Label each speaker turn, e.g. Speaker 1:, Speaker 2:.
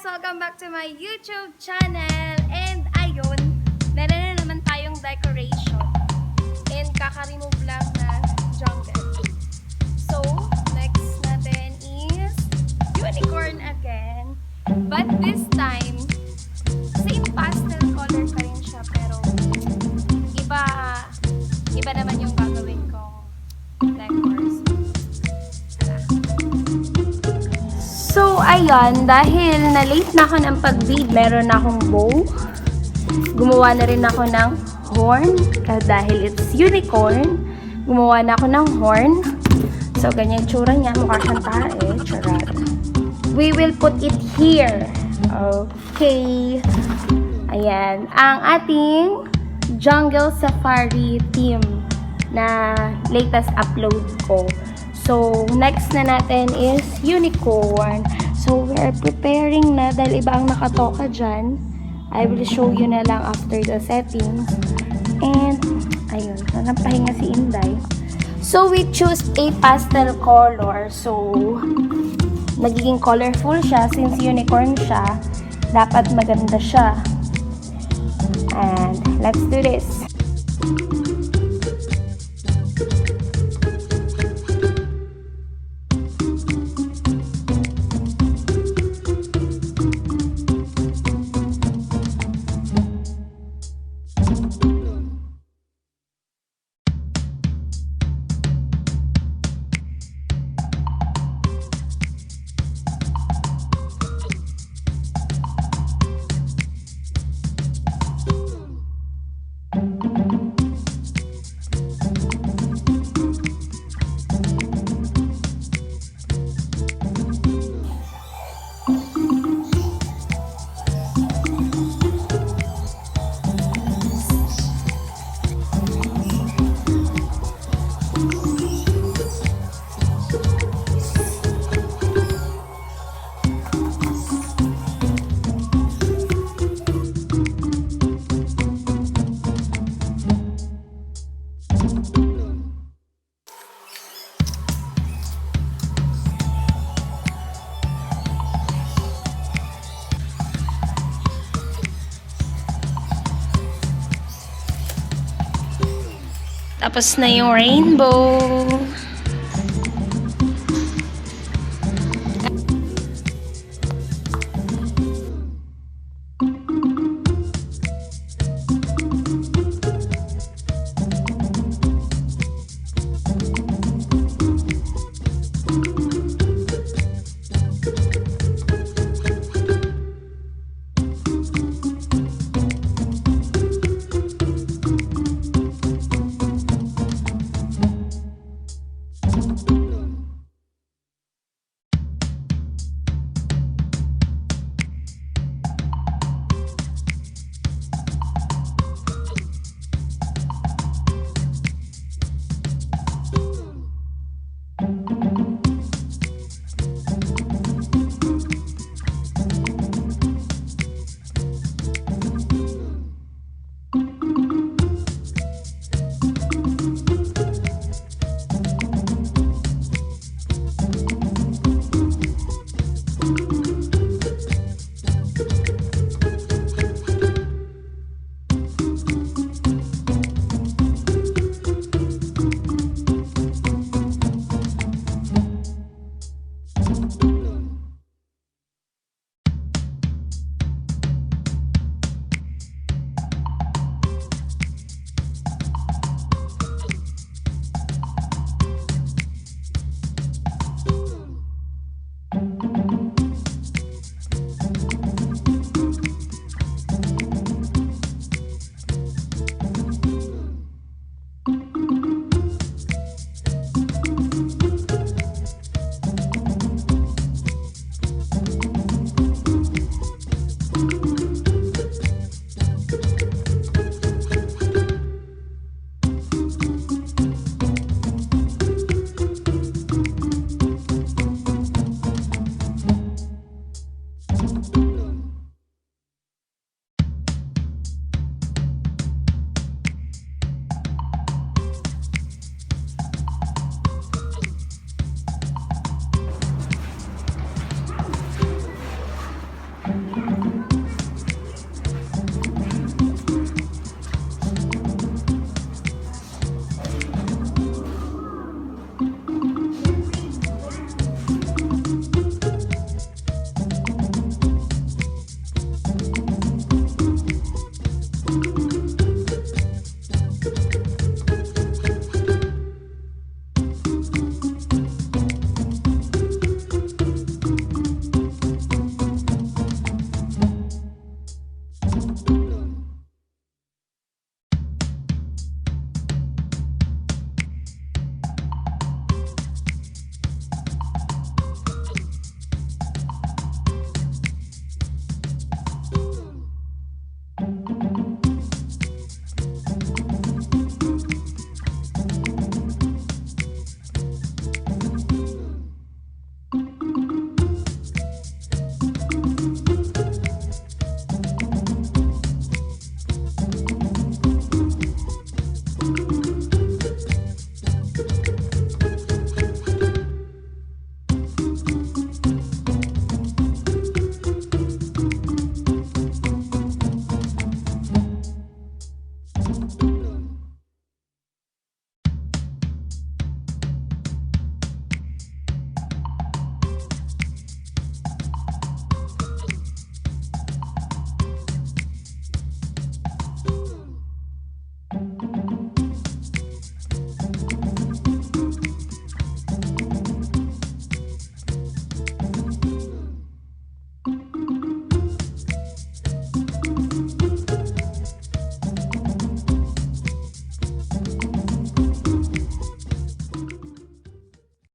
Speaker 1: Welcome back to my YouTube channel. And ayun, meron na naman tayong decoration. And kaka-remove lang na jungle. So, next natin is unicorn again. But this time, same pastel color pa rin siya. Pero, iba naman yung gagawin kong decors. So, ayan, dahil na-late na ako ng pag-bead, meron na akong bow. Gumawa na rin ako ng horn. Dahil it's unicorn, gumawa na ako ng horn. So, ganyan yung tsura niya. Mukha siyang tae. Charot. We will put it here. Okay. Ayan. Ang ating Jungle Safari theme na latest upload ko. So, next na natin is unicorn. So, we are preparing na dahil iba ang nakatoka dyan. I will show you na lang after the settings. And, ayun, napahinga si Inday. So, we choose a pastel color. So, nagiging colorful siya. Since unicorn siya, dapat maganda siya. And, let's do this. Tapos na yung rainbow.